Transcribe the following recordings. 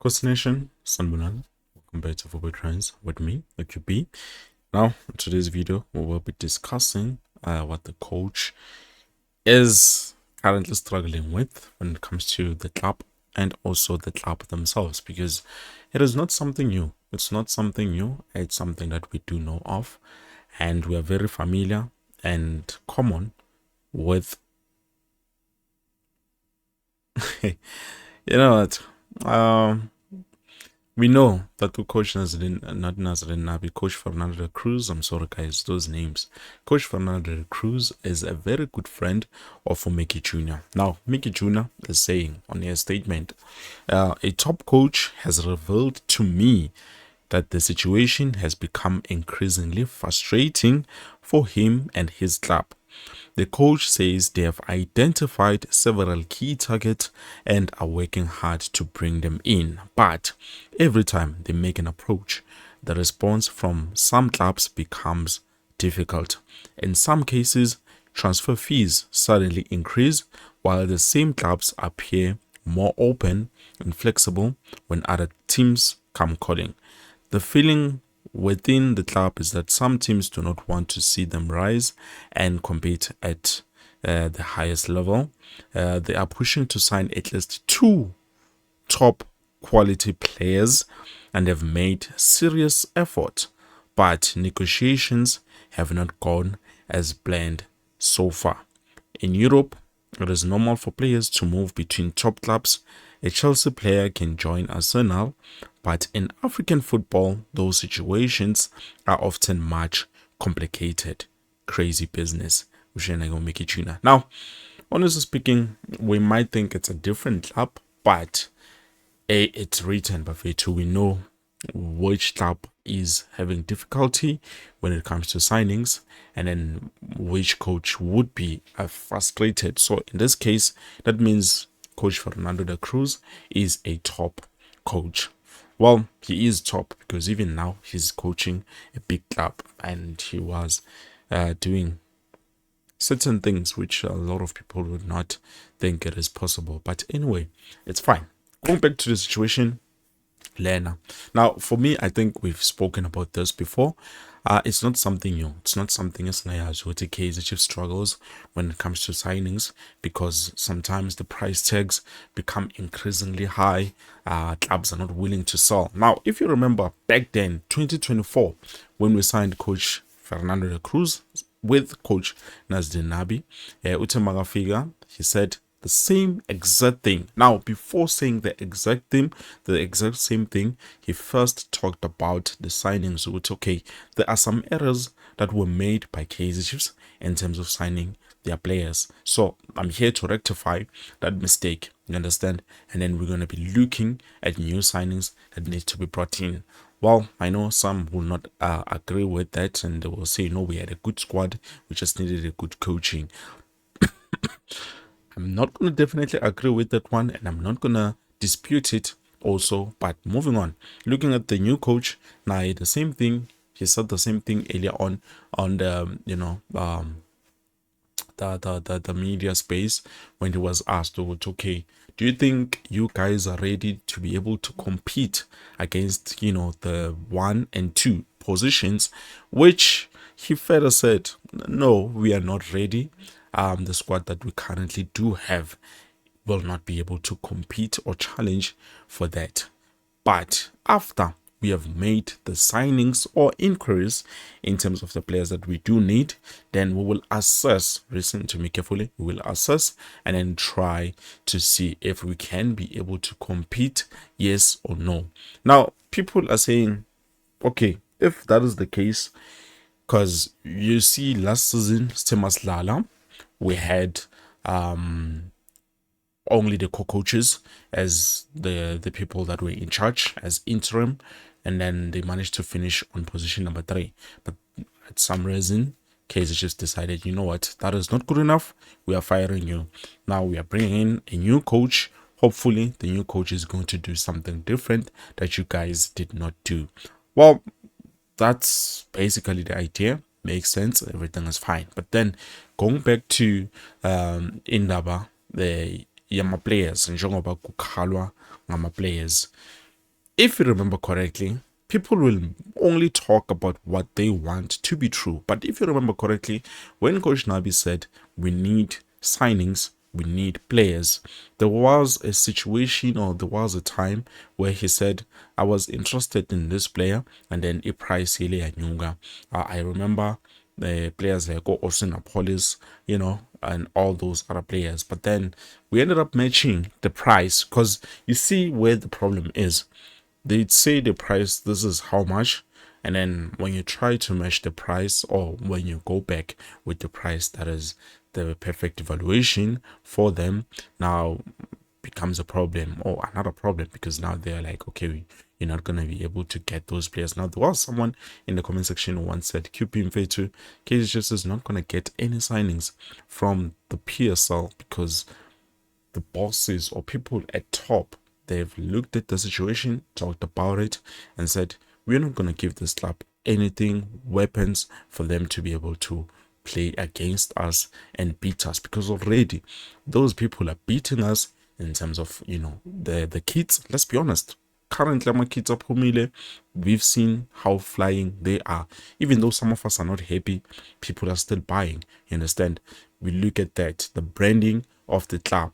Nation, Sanbunal. Welcome back to Football Trends with me, the QB. Now, in today's video, we will be discussing what the coach is currently struggling with when it comes to the club and also the club themselves, because it is not something new. It's not something new. It's something that we do know of, and we are very familiar and common with. You know what? We know that we coach Nabi, Coach Fernando Cruz. I'm sorry, guys, those names. Coach Fernando Cruz is a very good friend of Mickey Jr. Now, Mickey Jr. is saying on his statement, a top coach has revealed to me that the situation has become increasingly frustrating for him and his club. The coach says they have identified several key targets and are working hard to bring them in. But every time they make an approach, the response from some clubs becomes difficult. In some cases, transfer fees suddenly increase, while the same clubs appear more open and flexible when other teams come calling. The feeling within the club is that some teams do not want to see them rise and compete at the highest level. They are pushing to sign at least 2 top quality players and have made serious effort, but negotiations have not gone as planned so far. In Europe, it is normal for players to move between top clubs. A Chelsea player can join Arsenal, but in African football, those situations are often much complicated. Crazy business. Now, honestly speaking, we might think it's a different club, but it's written by Vetu. We know which club is having difficulty when it comes to signings, and then which coach would be frustrated. So in this case, that means Coach Fernando de Cruz is a top coach. Well, he is top because even now he's coaching a big club, and he was doing certain things which a lot of people would not think it is possible. But anyway, it's fine. Going back to the situation, Lena. Now, for me, I think we've spoken about this before. It's not something new. It's not something as with the Kaizer Chiefs struggles when it comes to signings, because sometimes the price tags become increasingly high. Clubs are not willing to sell. Now, if you remember back then, 2024, when we signed Coach Fernando de Cruz with Coach Nazdin Nabi, Utemaga figure, he said the same exact thing. Now, before saying the exact same thing, he first talked about the signings. Which, okay, there are some errors that were made by Kaizer Chiefs in terms of signing their players. So I'm here to rectify that mistake. You understand? And then we're going to be looking at new signings that need to be brought in. Well, I know some will not agree with that, and they will say, no, we had a good squad, we just needed a good coaching. I'm not going to definitely agree with that one, and I'm not going to dispute it also. But moving on, looking at the new coach, now the same thing. He said the same thing earlier on the the media space, when he was asked, okay, do you think you guys are ready to be able to compete against the 1 and 2 positions, which he further said, no, we are not ready. The squad that we currently do have will not be able to compete or challenge for that. But after we have made the signings or inquiries in terms of the players that we do need, then we will assess, listen to me carefully, we will assess and then try to see if we can be able to compete, yes or no. Now, people are saying, okay, if that is the case, because you see last season, Stemas Lala, we had only the co-coaches as the people that were in charge as interim, and then they managed to finish on position number 3. But at some reason, Kaizer just decided, you know what, that is not good enough, we are firing you. Now we are bringing in a new coach. Hopefully the new coach is going to do something different that you guys did not do. Well, that's basically the idea. Makes sense, everything is fine. But then going back to indaba the yama players, njengoba kukhalwa ngama players, if you remember correctly, people will only talk about what they want to be true. But if you remember correctly, when Coach Nabi said we need signings, we need players, there was a situation or there was a time where he said, I was interested in this player, and then a price ile yanyuka. I remember the players like Austin Apollos, and all those other players. But then we ended up matching the price because you see where the problem is. They'd say the price, this is how much, and then when you try to match the price, or when you go back with the price that is the perfect evaluation for them, now becomes a problem or another problem, because now they're like, okay, you're not going to be able to get those players. Now, there was someone in the comment section who once said QP Mfetu, Kaizer Chiefs is not going to get any signings from the PSL because the bosses or people at top, they've looked at the situation, talked about it, and said, we're not going to give this club anything, weapons for them to be able to play against us and beat us, because already those people are beating us in terms of, the kids. Let's be honest, currently my kids are Pumile. We've seen how flying they are. Even though some of us are not happy, people are still buying. You understand? We look at that, the branding of the club,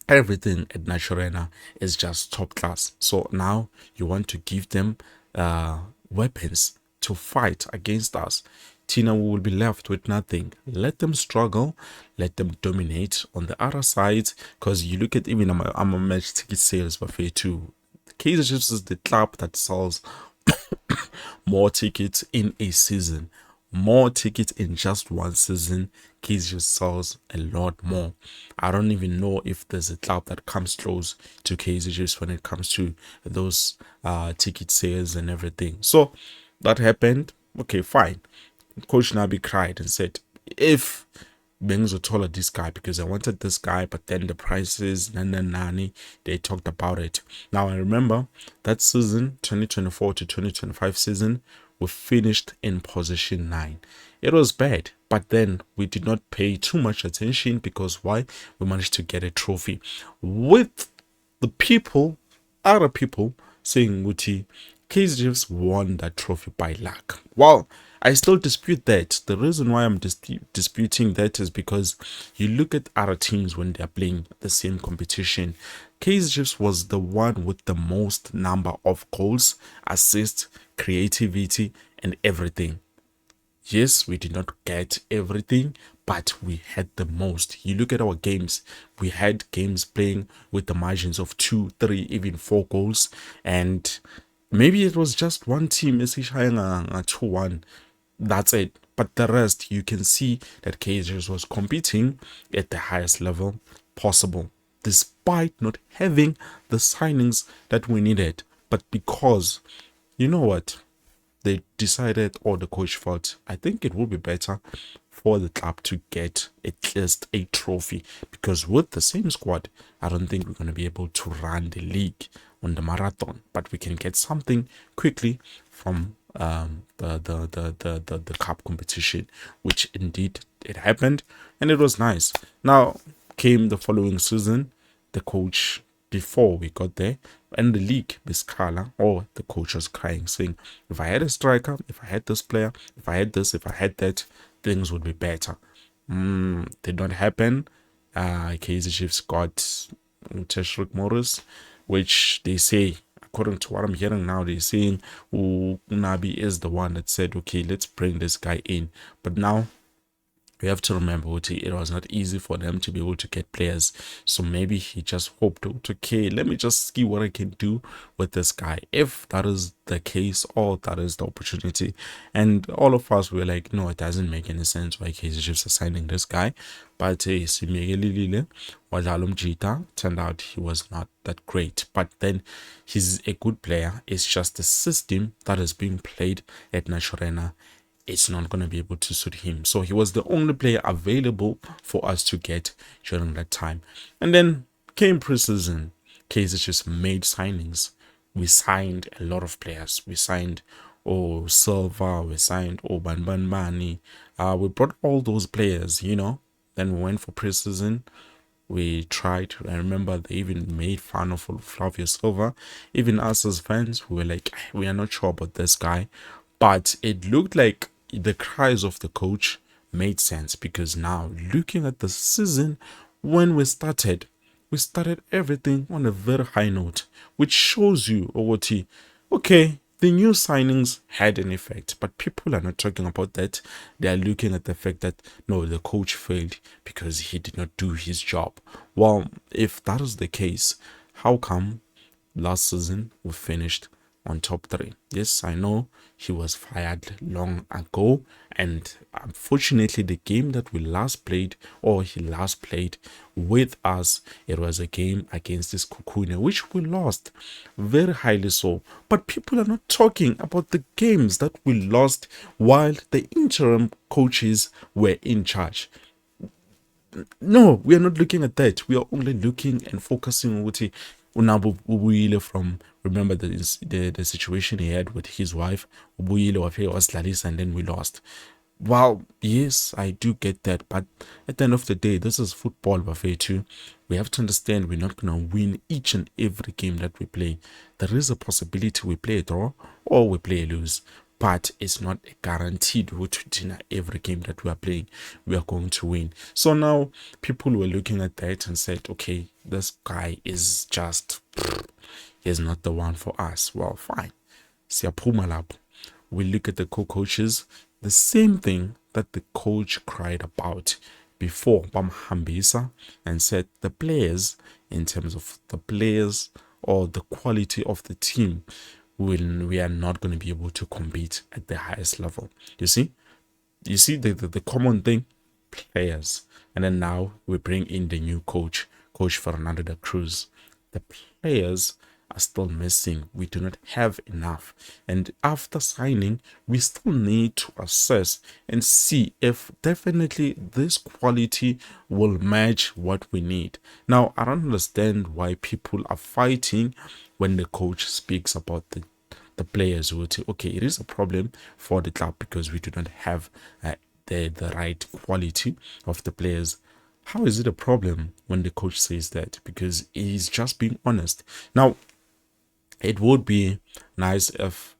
everything at Naturena is just top class. So now you want to give them weapons to fight against us. Tina will be left with nothing. Let them struggle, let them dominate on the other side. Because you look at even I'm a match ticket sales buffet too. Kaizer Chiefs is the club that sells more tickets in a season. More tickets in just one season. Kaizer sells a lot more. I don't even know if there's a club that comes close to Kaizer Chiefs when it comes to those ticket sales and everything. So that happened. Okay, fine. Coach Nabi cried and said, if Bengizothola this guy, because I wanted this guy, but then the prices, nani, they talked about it. Now I remember that season, 2024 to 2025 season, we finished in position 9. It was bad, but then we did not pay too much attention, because why? We managed to get a trophy with the people, other people saying Muti, Kaizer Chiefs won that trophy by luck. Well, I still dispute that. The reason why I'm disputing that is because you look at other teams when they're playing the same competition. Kaizer Chiefs was the one with the most number of goals, assists, creativity, and everything. Yes, we did not get everything, but we had the most. You look at our games, we had games playing with the margins of 2, 3, even 4 goals, and maybe it was just one team, 2-1. That's it. But the rest, you can see that Kaizer was competing at the highest level possible, despite not having the signings that we needed. But because, you know what, they decided, or the coach felt, I think it would be better for the club to get at least a trophy, because with the same squad, I don't think we're going to be able to run the league on the marathon, but we can get something quickly from the cup competition, which indeed it happened, and it was nice. Now came the following season, the coach, before we got there, and the league, Biskala, or the coach was crying, saying, if I had a striker, if I had this player, if I had this, if I had that, things would be better. Did not happen. Kaizer Chiefs got Teshrik Morris, which they say, according to what I'm hearing now, they're saying Nabi is the one that said, okay, let's bring this guy in. But now we have to remember it was not easy for them to be able to get players. So maybe he just hoped, okay, let me just see what I can do with this guy, if that is the case, or that is the opportunity. And all of us were like, no, it doesn't make any sense why Kaizer Chiefs are signing this guy. But turned out he was not that great. But then he's a good player. It's just the system that is being played at Naturena, it's not going to be able to suit him. So he was the only player available for us to get during that time. And then came preseason. Kaizer just made signings. We signed a lot of players. We signed Silva, we signed Banbani. We brought all those players, Then we went for preseason. We tried. I remember they even made fun of Flavio Silva. Even us as fans, we were like, we are not sure about this guy. But it looked like the cries of the coach made sense, because now looking at the season, when we started everything on a very high note, which shows you, Owoti, okay, the new signings had an effect, but people are not talking about that. They are looking at the fact that no, the coach failed because he did not do his job. Well, if that is the case, how come last season we finished on top three? Yes, I know he was fired long ago, and unfortunately, the game that we last played, or he last played with us, it was a game against this Kukune, which we lost very highly so. But people are not talking about the games that we lost while the interim coaches were in charge. No, we are not looking at that. We are only looking and focusing on what he Unabo ubuyile from, remember the situation he had with his wife. Ubuyile was Larissa, and then we lost. Well, yes, I do get that, but at the end of the day, this is football buffet too. We have to understand we're not gonna win each and every game that we play. There is a possibility we play a draw or we play a lose, but it's not a guaranteed to every game that we are playing we are going to win. So now people were looking at that and said, okay, this guy is just, he's not the one for us. Well, fine. Siyaphuma lapho. We look at the co-coaches, the same thing that the coach cried about before Bamhambisa, and said the players, in terms of the players or the quality of the team, we are not going to be able to compete at the highest level. You see the common thing, players. And then now we bring in the new coach Fernando de Cruz. The players are still missing. We do not have enough. And after signing, we still need to assess and see if definitely this quality will match what we need. Now, I don't understand why people are fighting when the coach speaks about the players would say, okay, it is a problem for the club because we do not have the right quality of the players. How is it a problem when the coach says that? Because he's just being honest. Now, it would be nice if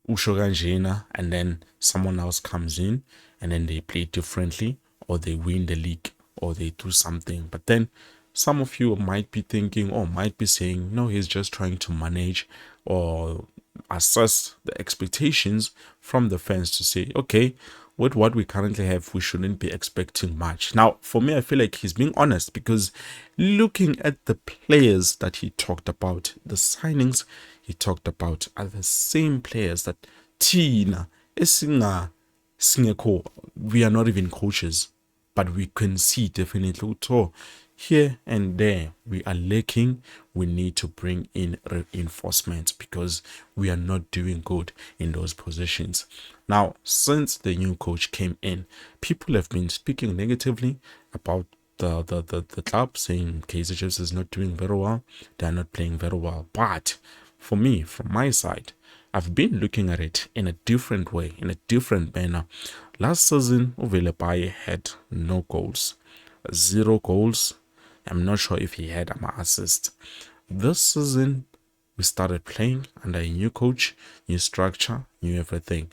Ushoganjena and then someone else comes in and then they play differently, or they win the league, or they do something. But then some of you might be thinking, or might be saying, no, he's just trying to manage or assess the expectations from the fans to say, okay, with what we currently have, we shouldn't be expecting much. Now, for me, I feel like he's being honest, because looking at the players that he talked about, the signings he talked about, are the same players that Tina, Singeko, we are not even coaches, but we can see definitely here and there we are lacking. We need to bring in reinforcements because we are not doing good in those positions. Now, since the new coach came in, people have been speaking negatively about the club, saying Kaizer Chiefs is not doing very well, they are not playing very well. But for me, from my side, I've been looking at it in a different way, in a different manner. Last season, Uvelepai had no goals, 0 goals. I'm not sure if he had an assist. This season, we started playing under a new coach, new structure, new everything.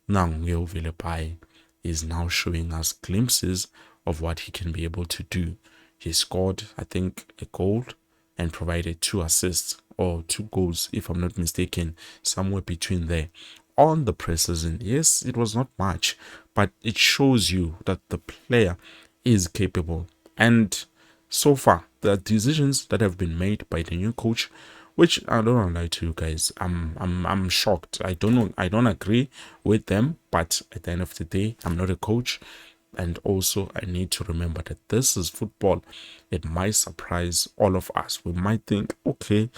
Now, Uvelepai is now showing us glimpses of what he can be able to do. He scored, I think, a goal and provided 2 assists, or 2 goals, if I'm not mistaken, somewhere between there. On the preseason, yes, it was not much, but it shows you that the player is capable. And so far, the decisions that have been made by the new coach, which I don't want to lie to you guys, I'm shocked. I don't agree with them, but at the end of the day, I'm not a coach. And also, I need to remember that this is football. It might surprise all of us. We might think, okay,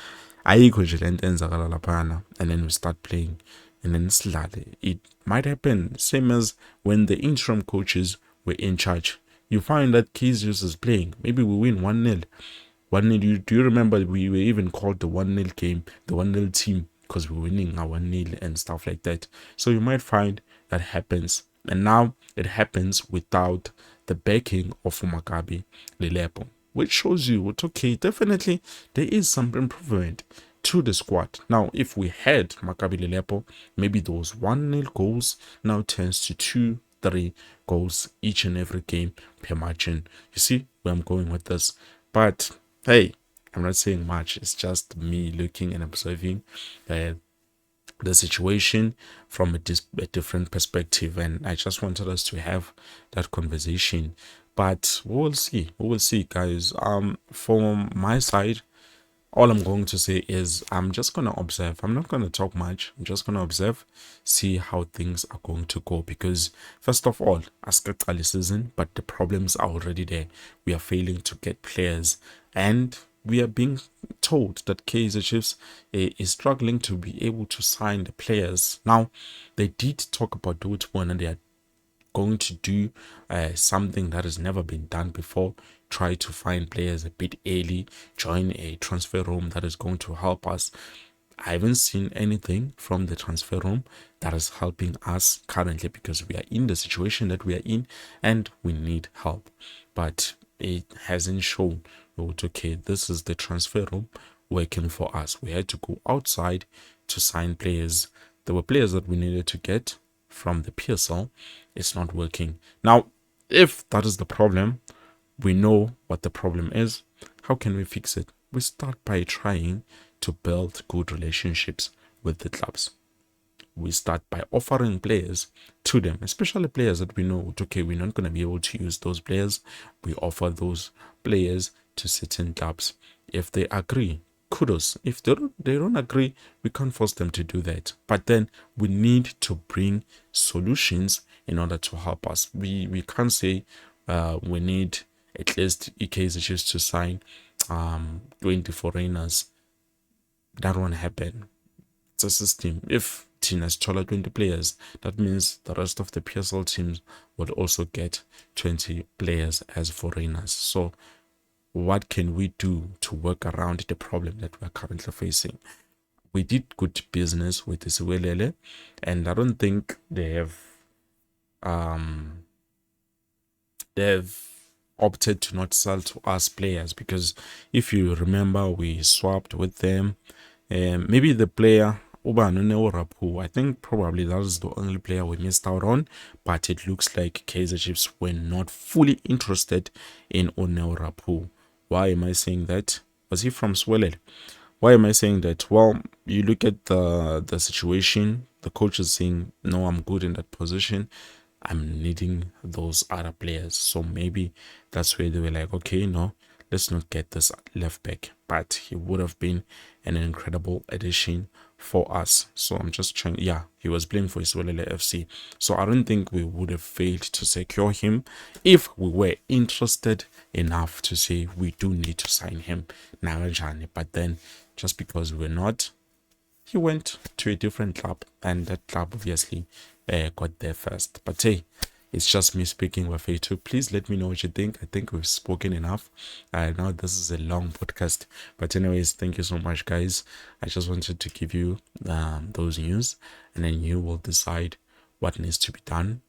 ayikho nje lento enzakala laphana, and then we start playing, and then silale. It might happen same as when the interim coaches were in charge. You find that Kaizer is playing, maybe we win 1-0. 1-0. Do you remember we were even called the 1-0 game, the 1-0 team, because we're winning our 1-0 and stuff like that. So you might find that happens. And now it happens without the backing of Umakabi Lelepo. which shows you what, okay, definitely there is some improvement to the squad. Now, if we had Maccabi Lepo, maybe those 1-0 goals now turns to 2-3 goals each and every game per margin. You see where I'm going with this? But hey, I'm not saying much. It's just me looking and observing the situation from a different perspective, and I just wanted us to have that conversation. But we will see, guys. From my side, all I'm going to say is I'm just going to observe. I'm not going to talk much. I'm just going to observe, see how things are going to go. Because first of all, Askatali season, but the problems are already there. We are failing to get players, and we are being told that Kaizer Chiefs is struggling to be able to sign the players. Now, they did talk about Dortmund, and they are going to do something that has never been done before. Try to find players a bit early, join a transfer room that is going to help us. I haven't seen anything from the transfer room that is helping us currently, because we are in the situation that we are in and we need help. But it hasn't shown, okay, this is the transfer room working for us. We had to go outside to sign players. There were players that we needed to get from the PSL. It's not working. Now, if that is the problem, we know what the problem is. How can we fix it? We start by trying to build good relationships with the clubs. We start by offering players to them, especially players that we know, okay, we're not going to be able to use those players. We offer those players to certain clubs. If they agree, kudos. If they don't agree, we can't force them to do that. But then we need to bring solutions in order to help us. We can't say we need at least Kaizer Chiefs to sign 20 foreigners. That won't happen. It's a system. If team has 20 players, that means the rest of the PSL teams will also get 20 players as foreigners. So what can we do to work around the problem that we're currently facing? We did good business with this Welele, and I don't think they've opted to not sell to us players, because if you remember, we swapped with them. Maybe the player I think probably that is the only player we missed out on, but it looks like Kaizer Chiefs were not fully interested in Oneo Rapu. Why am I saying that? Was he from Swelel? Why am I saying that? Well, you look at the situation. The coach is saying, no, I'm good in that position. I'm needing those other players. So maybe that's where they were like, okay, no, let's not get this left back. But he would have been an incredible addition for us. So I'm just trying. Yeah, he was playing for Iswelele FC. So I don't think we would have failed to secure him if we were interested enough to say we do need to sign him. But then just because we're not, he went to a different club, and that club obviously got there first. But hey, it's just me speaking with you too. Please let me know what you think. I think we've spoken enough. I know this is a long podcast, but anyways, thank you so much, guys. I just wanted to give you those news, and then you will decide what needs to be done.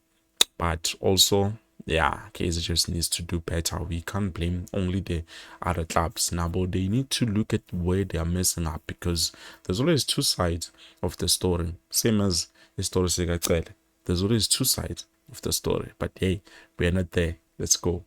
But also, yeah, Kaizer just needs to do better. We can't blame only the other clubs now, but they need to look at where they are messing up, because there's always two sides of the story. Same as the story Segacele. There's always two sides of the story. But hey, we're not there. Let's go.